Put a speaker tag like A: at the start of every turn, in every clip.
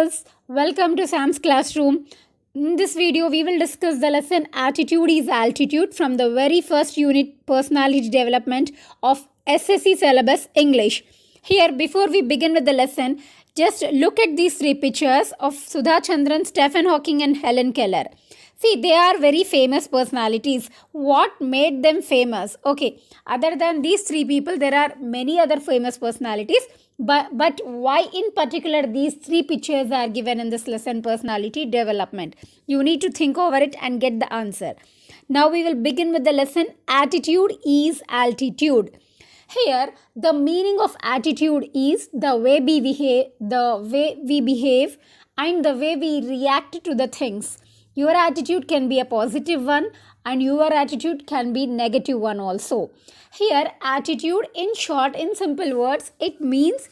A: viewers, welcome to Sam's Classroom. In this video, we will discuss the lesson Attitude is Altitude from the very first unit Personality Development of SSC syllabus English. Here, before we begin with the lesson, just look at these three pictures of Sudha Chandran, Stephen Hawking and Helen Keller. See, they are very famous personalities. What made them famous? Okay, other than these three people, there are many other famous personalities. But why in particular these three pictures are given in this lesson, personality development? You need to think over it and get the answer. Now we will begin with the lesson Attitude is Altitude. Here, the meaning of attitude is the way we behave and the way we react to the things. Your attitude can be a positive one and your attitude can be negative one also. Here, attitude in short, in simple words, it means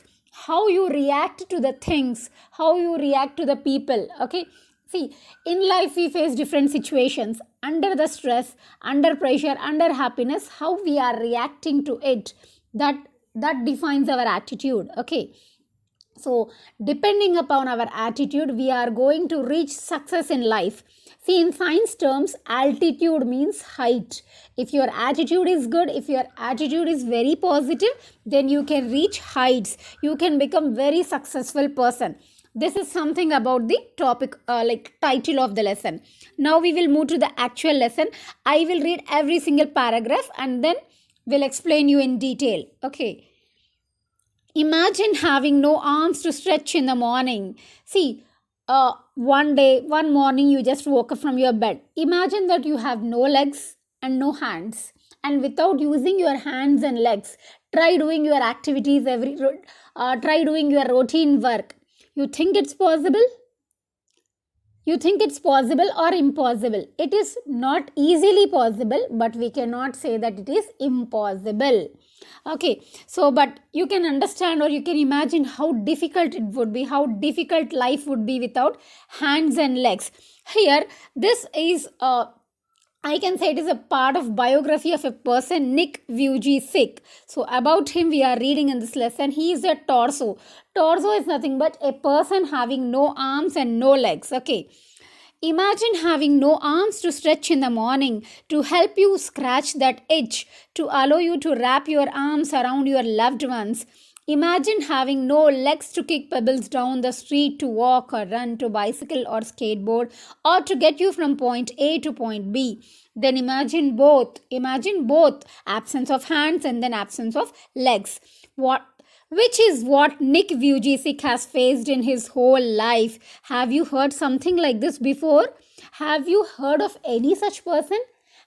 A: how you react to the things, how you react to the people. Okay. See, in life we face different situations. Under the stress, under pressure, under happiness, how we are reacting to it, that defines our attitude. Okay. So, depending upon our attitude, we are going to reach success in life. See, in science terms, altitude means height. If your attitude is good, if your attitude is very positive, then you can reach heights. You can become very successful person. This is something about the topic, title of the lesson. Now we will move to the actual lesson. I will read every single paragraph and then we'll explain you in detail. Okay. Imagine having no arms to stretch in the morning. See, one morning you just woke up from your bed. Imagine that you have no legs and no hands. And without using your hands and legs, try doing your activities, try doing your routine work. You think it's possible? You think it's possible or impossible? It is not easily possible, but we cannot say that it is impossible. Okay, so but you can understand or you can imagine how difficult it would be, how difficult life would be without hands and legs. Here, this is I can say it is a part of biography of a person, Nick Vieux. So about him we are reading in this lesson. He is a torso. Torso is nothing but a person having no arms and no legs. Okay. Imagine having no arms to stretch in the morning, to help you scratch that itch, to allow you to wrap your arms around your loved ones. Imagine having no legs to kick pebbles down the street, to walk or run, to bicycle or skateboard, or to get you from point A to point B. Then imagine both, absence of hands and then absence of legs. Which is what Nick Vujicic has faced in his whole life. Have you heard something like this before? Have you heard of any such person?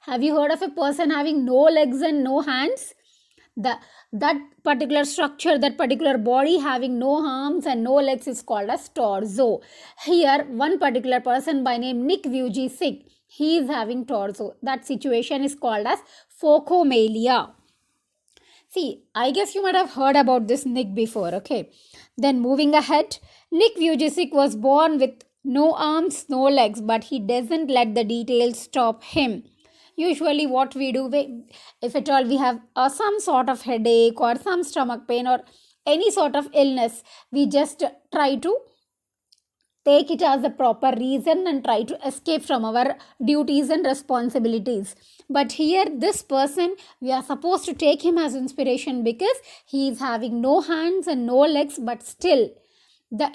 A: Have you heard of a person having no legs and no hands? That particular structure, that particular body having no arms and no legs is called as torso. Here, one particular person by name Nick Vujicic, he is having torso. That situation is called as phocomelia. See, I guess you might have heard about this Nick before, okay? Then moving ahead, Nick Vujicic was born with no arms, no legs, but he doesn't let the details stop him. Usually what we do, if at all we have some sort of headache or some stomach pain or any sort of illness, we just try to take it as a proper reason and try to escape from our duties and responsibilities. But here, this person, we are supposed to take him as inspiration because he is having no hands and no legs, but still,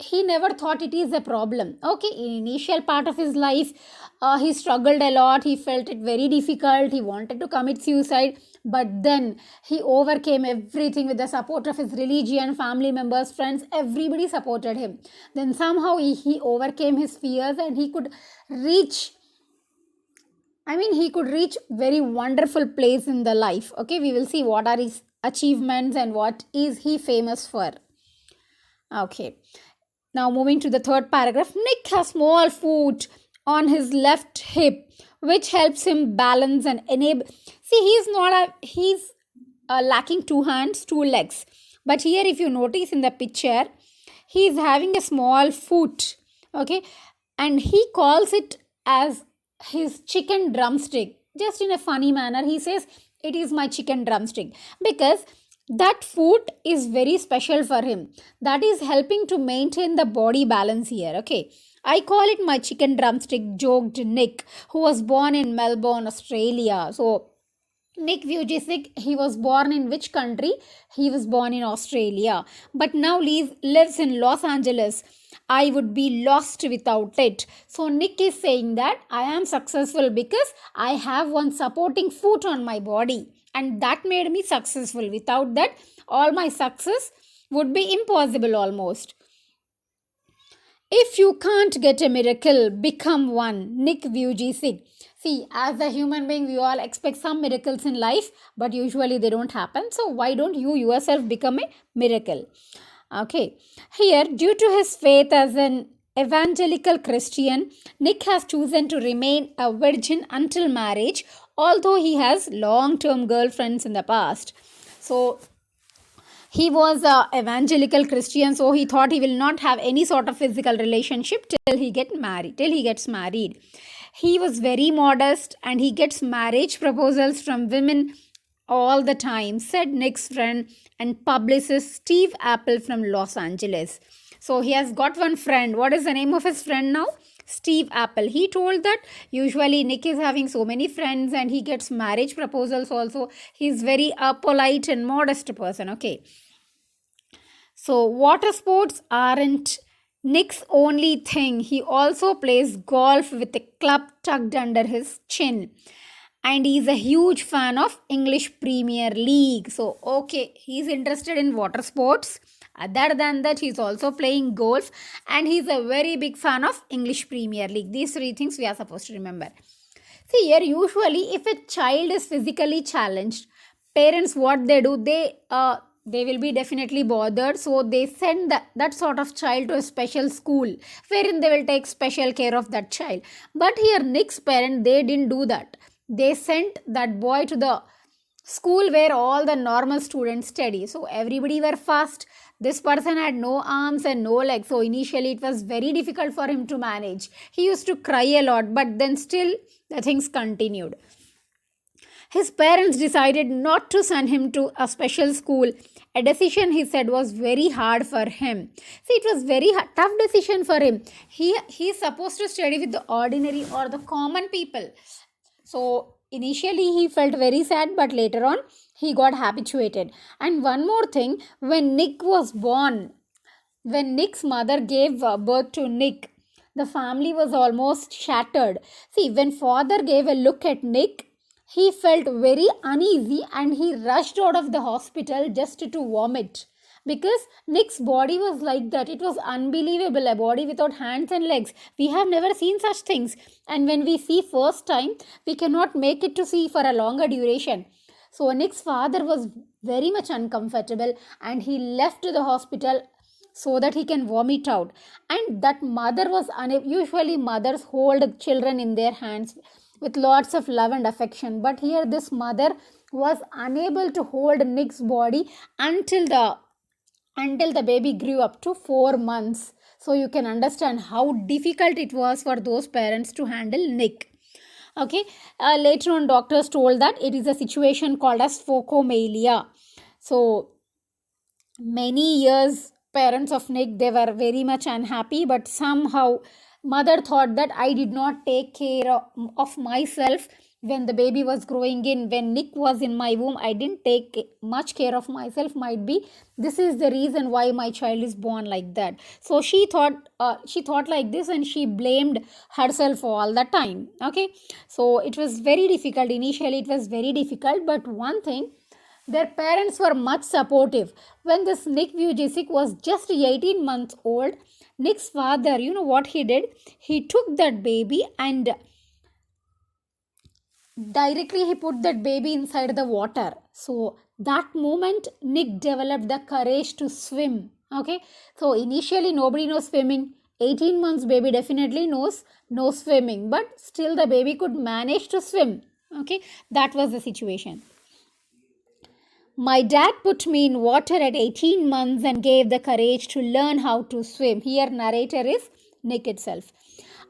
A: he never thought it is a problem. Okay, in initial part of his life, he struggled a lot. He felt it very difficult. He wanted to commit suicide. But then he overcame everything with the support of his religion, family members, friends. Everybody supported him. Then somehow he overcame his fears and he could reach very wonderful place in the life. Okay, we will see what are his achievements and what is he famous for. Okay, now moving to the third paragraph. Nick has small foot on his left hip, which helps him balance and enable. See, he's lacking two hands, two legs. But here, if you notice in the picture, he is having a small foot. Okay, and he calls it as his chicken drumstick. Just in a funny manner, he says, it is my chicken drumstick. Because that food is very special for him. That is helping to maintain the body balance here. Okay. I call it my chicken drumstick, joked Nick, who was born in Melbourne, Australia. So, Nick Vujicic, he was born in which country? He was born in Australia, but now lives in Los Angeles. I would be lost without it. So, Nick is saying that I am successful because I have one supporting foot on my body, and that made me successful. Without that, all my success would be impossible almost. If you can't get a miracle, become one. Nick Vujicic. See, as a human being, we all expect some miracles in life, but usually they don't happen. So, why don't you yourself become a miracle? Okay. Here, due to his faith as an evangelical Christian, Nick has chosen to remain a virgin until marriage, although he has long-term girlfriends in the past. So, he was a evangelical Christian, so he thought he will not have any sort of physical relationship till he gets married. He was very modest and he gets marriage proposals from women all the time, said Nick's friend and publicist Steve Apple from Los Angeles. So he has got one friend. What is the name of his friend now? Steve Apple. He told that usually Nick is having so many friends and he gets marriage proposals also. He's very polite and modest person. Okay. So water sports aren't Nick's only thing. He also plays golf with a club tucked under his chin. And he's a huge fan of English Premier League. So, okay, he's interested in water sports. Other than that, he's also playing golf. And he's a very big fan of English Premier League. These three things we are supposed to remember. See here, usually if a child is physically challenged, parents, what they do, they will be definitely bothered, so they send that sort of child to a special school wherein they will take special care of that child. But here Nick's parent, they didn't do that. They sent that boy to the school where all the normal students study. So everybody were fast. This person had no arms and no legs, so initially it was very difficult for him to manage. He used to cry a lot, but then still the things continued. His parents decided not to send him to a special school. A decision, he said, was very hard for him. See, it was very tough decision for him. He is supposed to study with the ordinary or the common people. So, initially he felt very sad, but later on he got habituated. And one more thing, when Nick was born, when Nick's mother gave birth to Nick, the family was almost shattered. See, when father gave a look at Nick, he felt very uneasy and he rushed out of the hospital just to vomit. Because Nick's body was like that. It was unbelievable. A body without hands and legs. We have never seen such things. And when we see first time, we cannot make it to see for a longer duration. So Nick's father was very much uncomfortable and he left the hospital so that he can vomit out. And that mother was unable. Usually mothers hold children in their hands with lots of love and affection. But here this mother was unable to hold Nick's body until the baby grew up to 4 months. So you can understand how difficult it was for those parents to handle Nick. Okay. Later on, doctors told that it is a situation called as phocomelia. So many years, parents of Nick, they were very much unhappy, but somehow mother thought that I did not take care of myself when the baby was growing in. When Nick was in my womb, I didn't take much care of myself. Might be this is the reason why my child is born like that. So she thought like this, and she blamed herself all the time. Okay, so it was very difficult. Initially it was very difficult, but one thing, their parents were much supportive. When this Nick Vujicic was just 18 months old, Nick's father, you know what he did? He took that baby and directly he put that baby inside the water. So that moment, Nick developed the courage to swim. Okay, so initially nobody knows swimming. 18 months baby definitely knows no swimming, but still the baby could manage to swim. Okay, that was the situation. My dad put me in water at 18 months and gave the courage to learn how to swim. Here narrator is Nick itself.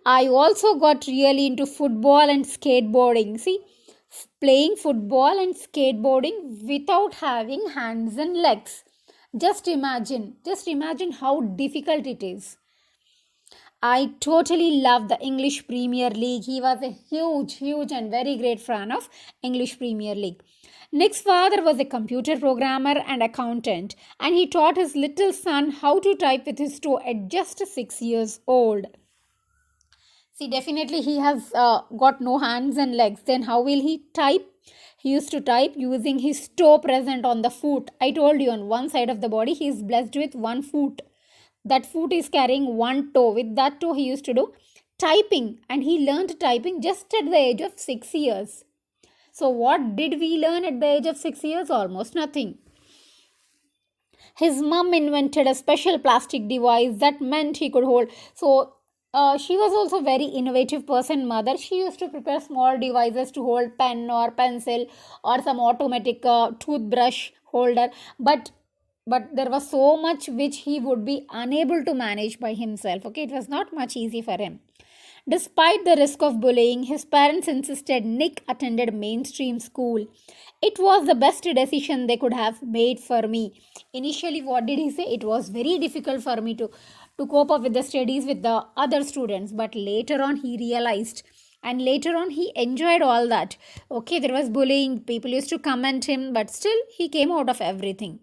A: I also got really into football and skateboarding. See, playing football and skateboarding without having hands and legs. Just imagine how difficult it is. I totally love the English Premier League. He was a huge and very great fan of English Premier League. Nick's father was a computer programmer and accountant, and he taught his little son how to type with his toe at just 6 years old. See, definitely he has got no hands and legs. Then how will he type? He used to type using his toe present on the foot. I told you, on one side of the body he is blessed with one foot. That foot is carrying one toe. With that toe he used to do typing, and he learned typing just at the age of 6 years. So what did we learn at the age of 6 years? Almost nothing. His mum invented a special plastic device that meant he could hold. So she was also very innovative person, mother. She used to prepare small devices to hold pen or pencil or some automatic toothbrush holder. But there was so much which he would be unable to manage by himself. Okay, it was not much easy for him. Despite the risk of bullying, his parents insisted Nick attended mainstream school. It was the best decision they could have made for me. Initially, what did he say? It was very difficult for me to cope up with the studies with the other students. But later on, he realized, and later on, he enjoyed all that. Okay, there was bullying, people used to comment him, but still, he came out of everything.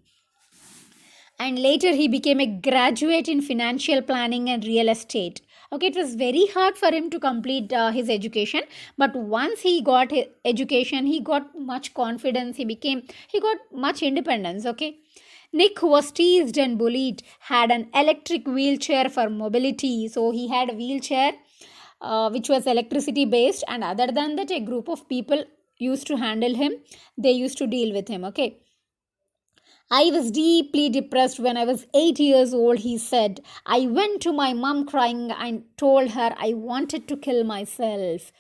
A: And later he became a graduate in financial planning and real estate. Okay, it was very hard for him to complete his education, but once he got his education, he got much confidence. He got much independence. Okay, Nick, who was teased and bullied, had an electric wheelchair for mobility. So he had a wheelchair which was electricity based, and other than that, a group of people used to handle him. They used to deal with him. Okay. I was deeply depressed when I was 8 years old, he said. I went to my mom crying and told her I wanted to kill myself.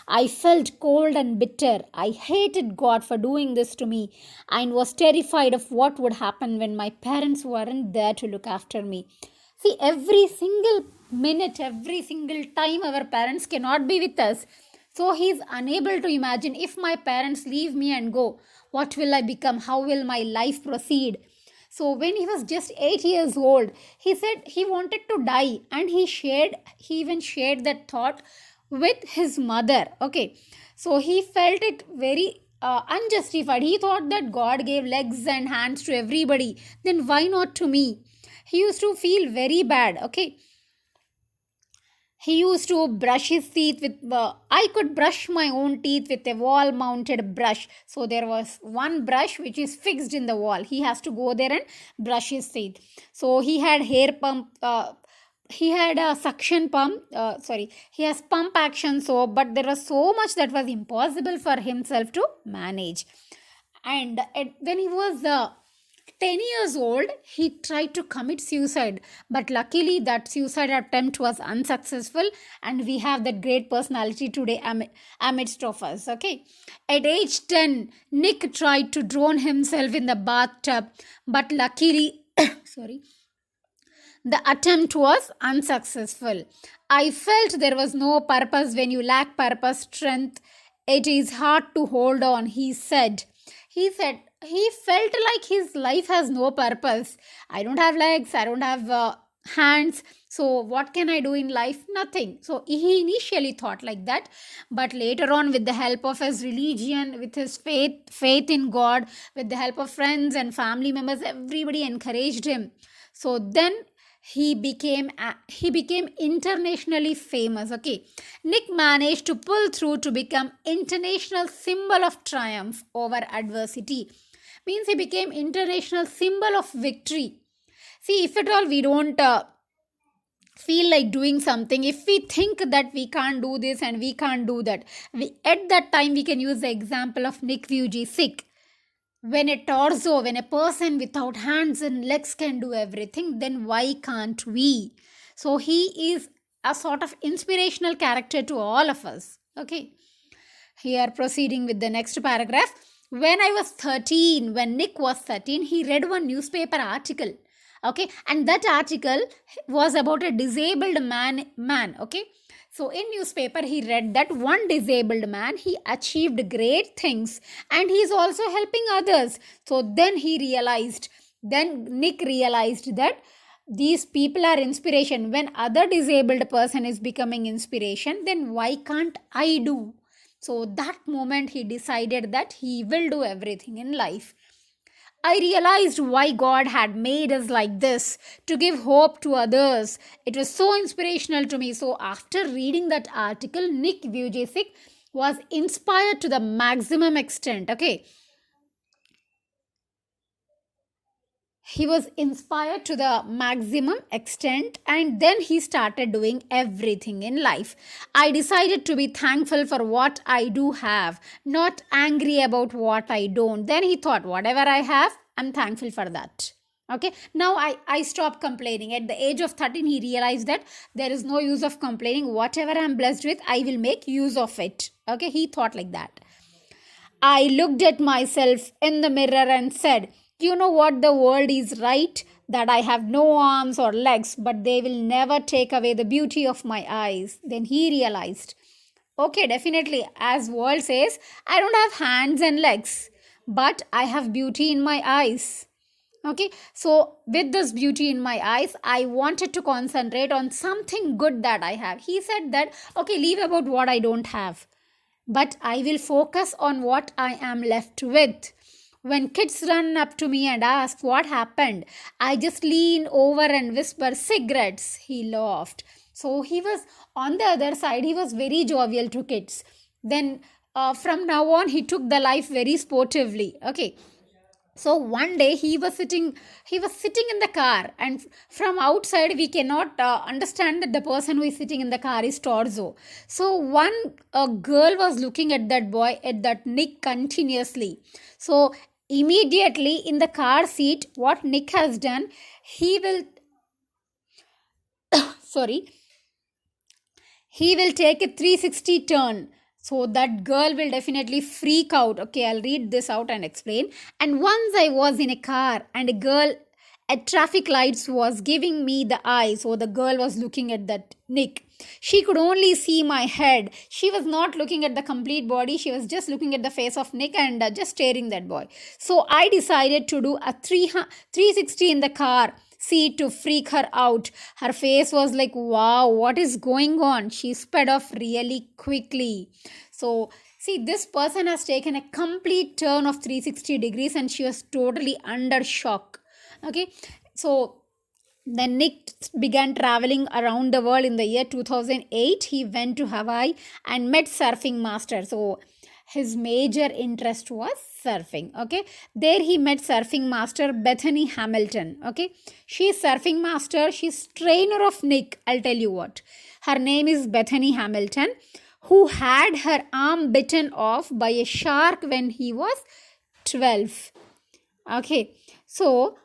A: I felt cold and bitter. I hated God for doing this to me and was terrified of what would happen when my parents weren't there to look after me. See, every single minute, every single time our parents cannot be with us. So he is unable to imagine, if my parents leave me and go, what will I become? How will my life proceed? So when he was just 8 years old, he said he wanted to die, and he even shared that thought with his mother. Okay, so he felt it very unjustified. He thought that God gave legs and hands to everybody, then why not to me? He used to feel very bad. Okay, he used to brush his teeth with, I could brush my own teeth with a wall mounted brush. So there was one brush which is fixed in the wall. He has to go there and brush his teeth. So he had hair pump, he had a suction pump, he has pump action. So, but there was so much that was impossible for himself to manage. And when he was 10 years old, he tried to commit suicide, but luckily that suicide attempt was unsuccessful, and we have that great personality today amidst of us. Okay, at age 10, Nick tried to drown himself in the bathtub, but luckily the attempt was unsuccessful. I felt there was no purpose. When you lack purpose, strength, it is hard to hold on, he said. He felt like his life has no purpose. I don't have legs, I don't have hands. So what can I do in life? Nothing. So he initially thought like that, but later on, with the help of his religion, with his faith in God, with the help of friends and family members, everybody encouraged him. So then he became internationally famous. Okay, Nick managed to pull through to become international symbol of triumph over adversity. Means he became international symbol of victory. See, if at all we don't feel like doing something, if we think that we can't do this and we can't do that, at that time we can use the example of Nick Vujicic. When a person without hands and legs can do everything, then why can't we? So he is a sort of inspirational character to all of us. Okay, here proceeding with the next paragraph. When Nick was 13, he read one newspaper article. Okay, and that article was about a disabled man. Okay, So in newspaper he read that one disabled man, he achieved great things and he is also helping others. So then Nick realized that these people are inspiration. When other disabled person is becoming inspiration, then why can't I do? So that moment he decided that he will do everything in life. I realized why God had made us like this, to give hope to others. It was so inspirational to me. So after reading that article, Nick Vujicic was inspired to the maximum extent. Okay, he was inspired to the maximum extent, and then he started doing everything in life. I decided to be thankful for what I do have, not angry about what I don't. Then he thought, whatever I have, I'm thankful for that. Okay, now I stopped complaining. At the age of 13 he realized that there is no use of complaining. Whatever I'm blessed with, I will make use of it. Okay, he thought like that. I looked at myself in the mirror and said, you know what, the world is right, that I have no arms or legs, but they will never take away the beauty of my eyes. Then he realized, okay, definitely, as world says, I don't have hands and legs, but I have beauty in my eyes. Okay, so with this beauty in my eyes, I wanted to concentrate on something good that I have. He said that, okay, leave about what I don't have, but I will focus on what I am left with. When kids run up to me and ask what happened, I just lean over and whisper, cigarettes. He laughed. So he was on the other side, he was very jovial to kids. Then from now on, he took the life very sportively. Okay, so one day he was sitting in the car, and from outside we cannot understand that the person who is sitting in the car is torso. So one girl was looking at that boy, at that Nick, continuously. So immediately in the car seat, what Nick has done, he will sorry he will take a 360 turn. So that girl will definitely freak out. Okay, I'll read this out and explain. And once I was in a car and a girl at traffic lights was giving me the eye. So the girl was looking at that Nick. She could only see my head. She was not looking at the complete body. She was just looking at the face of Nick and just staring that boy. So I decided to do a 360 in the car seat to freak her out. Her face was like, wow, what is going on? She sped off really quickly. So, see, this person has taken a complete turn of 360 degrees and she was totally under shock. Okay, so then Nick began traveling around the world in the year 2008. He went to Hawaii and met surfing master. So his major interest was surfing. Okay, there he met surfing master Bethany Hamilton. Okay, she's surfing master, she's trainer of Nick. I'll tell you what, her name is Bethany Hamilton, who had her arm bitten off by a shark when he was 12. Okay, so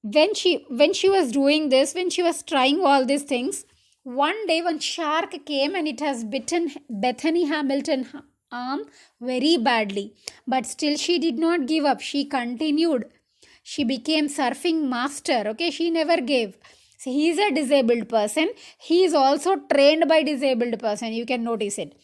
A: when she was doing this, when she was trying all these things, one day one shark came and it has bitten Bethany Hamilton arm very badly, but still she did not give up. She continued. She became surfing master. Okay, she never gave. So he is a disabled person, he is also trained by disabled person, you can notice it.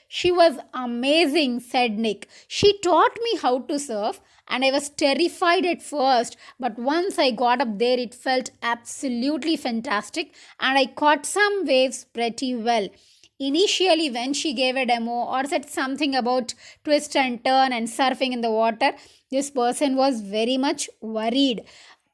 A: She was amazing, said Nick. She taught me how to surf and I was terrified at first, but once I got up there, it felt absolutely fantastic and I caught some waves pretty well. Initially, when she gave a demo or said something about twist and turn and surfing in the water, this person was very much worried,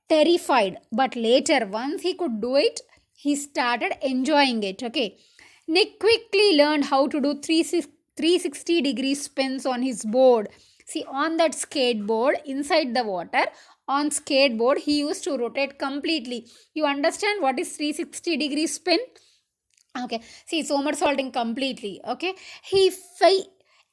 A: terrified. But later, once he could do it, he started enjoying it. Okay. Nick quickly learned how to do 360 degree spins on his board. See, on that skateboard inside the water, on skateboard, he used to rotate completely. You understand what is 360 degree spin? Okay, see, somersaulting completely. Okay,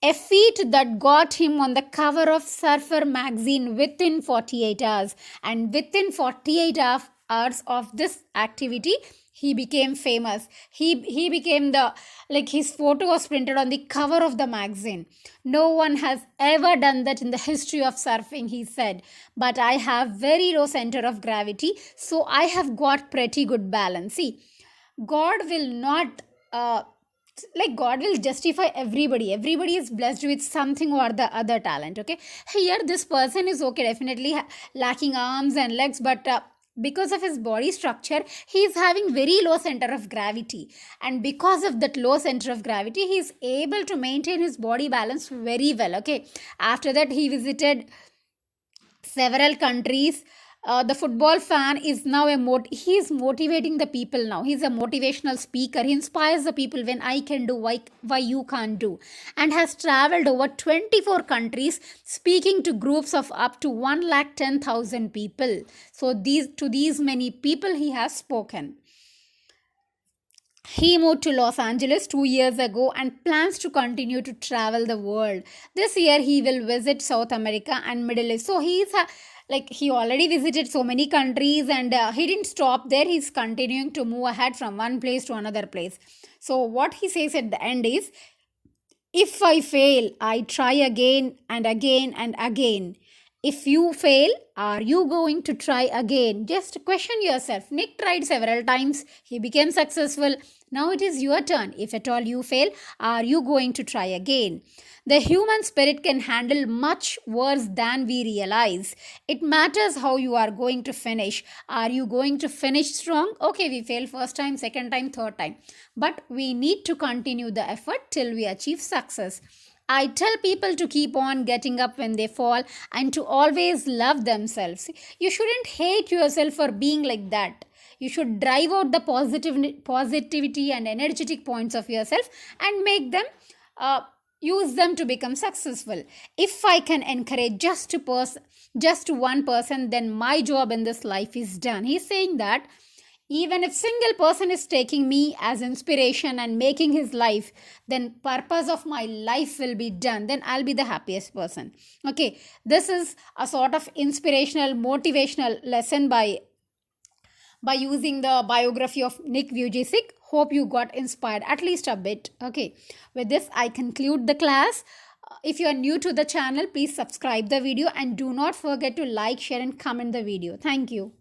A: a feat that got him on the cover of Surfer magazine within 48 hours, and within 48 hours of this activity, he became famous. He became the, like, his photo was printed on the cover of the magazine. No one has ever done that in the history of surfing, he said. But I have very low center of gravity, so I have got pretty good balance. See, God will not uh, like God will justify everybody. Everybody is blessed with something or the other talent. Okay, here this person is okay, definitely lacking arms and legs, but because of his body structure, he is having very low center of gravity, and because of that low center of gravity, he is able to maintain his body balance very well. Okay, after that, he visited several countries. The football fan is now he is motivating the people now. He's a motivational speaker. He inspires the people, when I can do, why you can't do, and has traveled over 24 countries, speaking to groups of up to 110,000 people. So these many people he has spoken. He moved to Los Angeles 2 years ago and plans to continue to travel the world. This year he will visit South America and Middle East. So he already visited so many countries, and he didn't stop there. He's continuing to move ahead from one place to another place. So what he says at the end is, if I fail, I try again and again and again. If you fail, are you going to try again? Just question yourself. Nick tried several times. He became successful. Now it is your turn. If at all you fail, are you going to try again? The human spirit can handle much worse than we realize. It matters how you are going to finish. Are you going to finish strong? Okay, we failed first time, second time, third time. But we need to continue the effort till we achieve success. I tell people to keep on getting up when they fall and to always love themselves. You shouldn't hate yourself for being like that. You should drive out the positivity and energetic points of yourself and make them, use them to become successful. If I can encourage just one person, then my job in this life is done. He's saying that even if single person is taking me as inspiration and making his life, then purpose of my life will be done. Then I'll be the happiest person. Okay, this is a sort of inspirational, motivational lesson by using the biography of Nick Vujicic. Hope you got inspired at least a bit. Okay, with this I conclude the class. If you are new to the channel, please subscribe the video and do not forget to like, share and comment the video. Thank you.